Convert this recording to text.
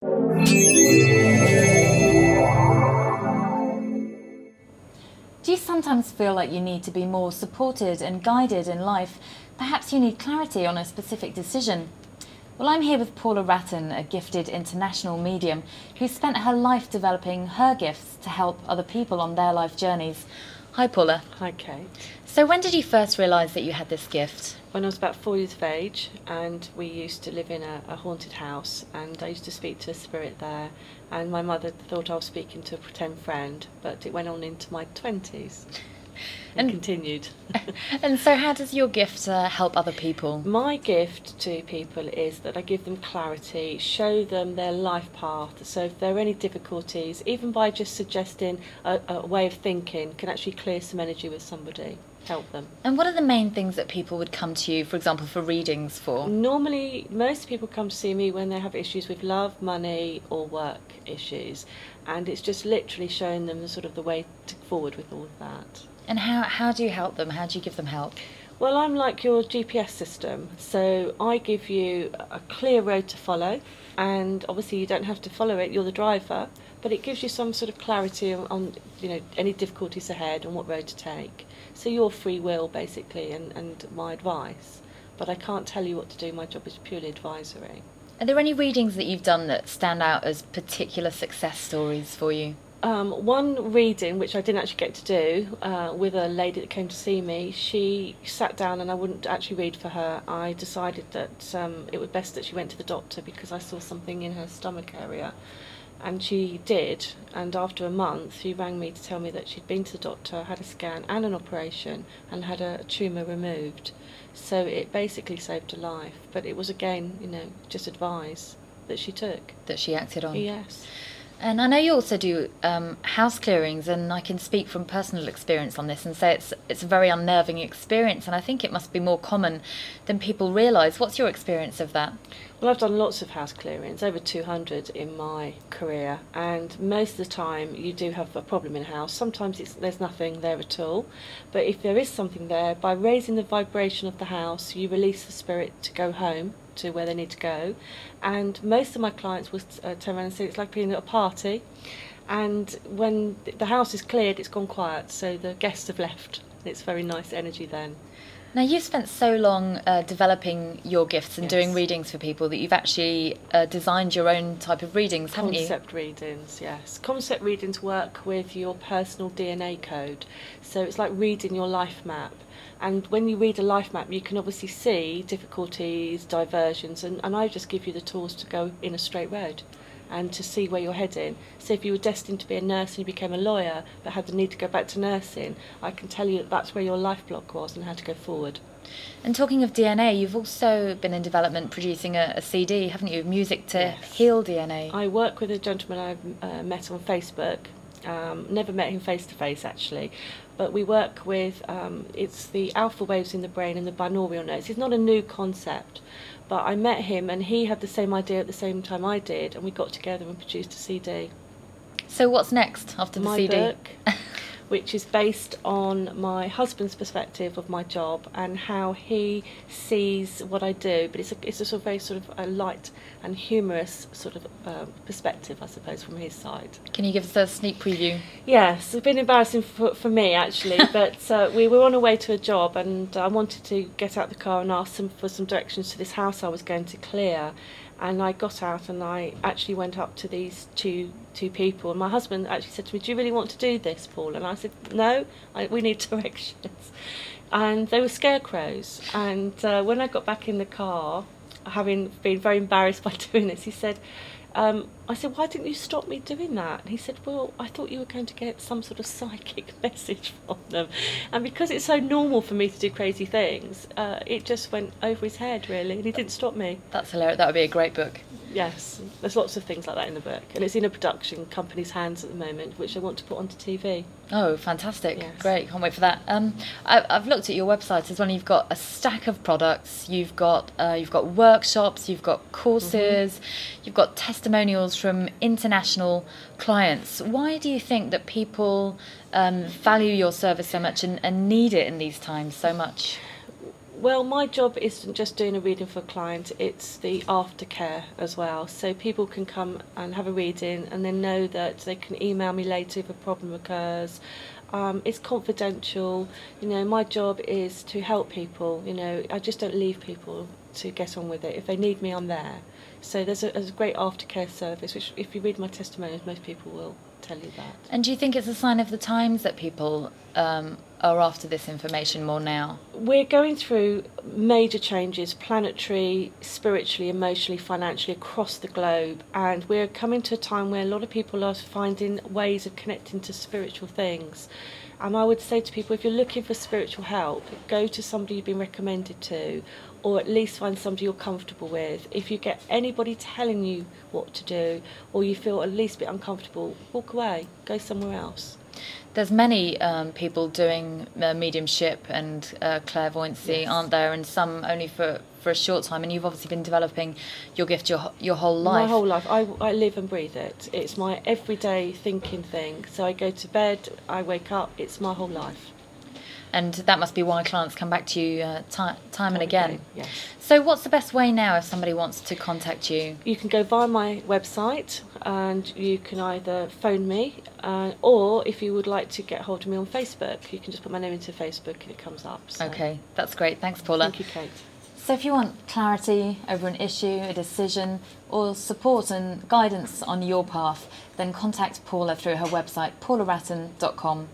Do you sometimes feel like you need to be more supported and guided in life? Perhaps you need clarity on a specific decision? Well, I'm here with Paula Wratten, a gifted international medium who spent her life developing her gifts to help other people on their life journeys. Hi, Paula. Hi, Kate. So when did you first realise that you had this gift? When I was about 4 years of age, and we used to live in a haunted house, and I used to speak to a spirit there, and my mother thought I was speaking to a pretend friend, but it went on into my 20s and continued. And so how does your gift help other people? My gift to people is that I give them clarity, show them their life path, so if there are any difficulties, even by just suggesting a way of thinking, can actually clear some energy with somebody. Help them. And what are the main things that people would come to you, for example, for readings for? Normally, most people come to see me when they have issues with love, money or work issues, and it's just literally showing them the way forward with all of that. And how do you help them? How do you give them help? Well, I'm like your GPS system, so I give you a clear road to follow, and obviously you don't have to follow it, you're the driver, but it gives you some sort of clarity on any difficulties ahead and what road to take. So your free will, basically, and my advice. But I can't tell you what to do, my job is purely advisory. Are there any readings that you've done that stand out as particular success stories for you? One reading, which I didn't actually get to do, with a lady that came to see me, she sat down and I wouldn't actually read for her. I decided that it was best that she went to the doctor because I saw something in her stomach area. And she did, and after a month she rang me to tell me that she'd been to the doctor, had a scan and an operation, and had a tumour removed. So it basically saved her life, but it was again, just advice that she took. That she acted on? Yes. And I know you also do house clearings, and I can speak from personal experience on this and say it's a very unnerving experience, and I think it must be more common than people realise. What's your experience of that? Well, I've done lots of house clearings, over 200 in my career, and most of the time you do have a problem in a house. Sometimes there's nothing there at all, but if there is something there, by raising the vibration of the house, you release the spirit to go home to where they need to go. And most of my clients will turn around and say it's like being at a party, and when the house is cleared, it's gone quiet, so the guests have left. It's very nice energy then. Now, you've spent so long developing your gifts and doing readings for people that you've actually designed your own type of readings, haven't you? Concept readings, yes. Concept readings work with your personal DNA code. So it's like reading your life map. And when you read a life map, you can obviously see difficulties, diversions, and I just give you the tools to go in a straight road and to see where you're heading. So if you were destined to be a nurse and you became a lawyer but had the need to go back to nursing, I can tell you that that's where your life block was and how to go forward. And talking of DNA, you've also been in development producing a CD, haven't you? Music to heal DNA. I work with a gentleman I've met on Facebook. Never met him face to face actually, but we work with it's the alpha waves in the brain and the binaural notes. It's not a new concept, but I met him and he had the same idea at the same time I did, and we got together and produced a CD. So what's next after the CD? My book, which is based on my husband's perspective of my job and how he sees what I do, but it's a very a light and humorous perspective, I suppose, from his side. Can you give us a sneak preview? Yes, it's been embarrassing for me actually, but we were on our way to a job and I wanted to get out the car and ask them for some directions to this house I was going to clear. And I got out and I actually went up to these two people, and my husband actually said to me, "Do you really want to do this, Paul?" And I said, "No, we need directions." And they were scarecrows, and when I got back in the car, having been very embarrassed by doing this, he said, I said, "Why didn't you stop me doing that?" And he said, "Well, I thought you were going to get some sort of psychic message from them." And because it's so normal for me to do crazy things, it just went over his head, really, and he didn't stop me. That's hilarious. That would be a great book. Yes, there's lots of things like that in the book, and it's in a production company's hands at the moment, which I want to put onto TV. Oh, fantastic. Yes. Great, can't wait for that. I've looked at your website as well, and you've got a stack of products, you've got workshops, you've got courses, you've got testimonials from international clients. Why do you think that people value your service so much and need it in these times so much? Well, my job isn't just doing a reading for a client, it's the aftercare as well. So people can come and have a reading and then know that they can email me later if a problem occurs. It's confidential. You know, my job is to help people. You know, I just don't leave people to get on with it. If they need me, I'm there. So there's a great aftercare service, which if you read my testimonials, most people will tell you that. And do you think it's a sign of the times that people are after this information more now? We're going through major changes, planetary, spiritually, emotionally, financially, across the globe, and we're coming to a time where a lot of people are finding ways of connecting to spiritual things. And I would say to people, if you're looking for spiritual help, go to somebody you've been recommended to, or at least find somebody you're comfortable with. If you get anybody telling you what to do, or you feel at least a bit uncomfortable, walk away, go somewhere else. There's many people doing mediumship and clairvoyancy, Yes. aren't there? And some only for a short time. And you've obviously been developing your gift your whole life. My whole life. I live and breathe it. It's my everyday thinking thing. So I go to bed, I wake up, it's my whole life. And that must be why clients come back to you time and again. Yes. So what's the best way now if somebody wants to contact you? You can go via my website and you can either phone me or if you would like to get hold of me on Facebook, you can just put my name into Facebook and it comes up. So. Okay, that's great. Thanks, Paula. Thank you, Kate. So if you want clarity over an issue, a decision, or support and guidance on your path, then contact Paula through her website, paulawratten.com.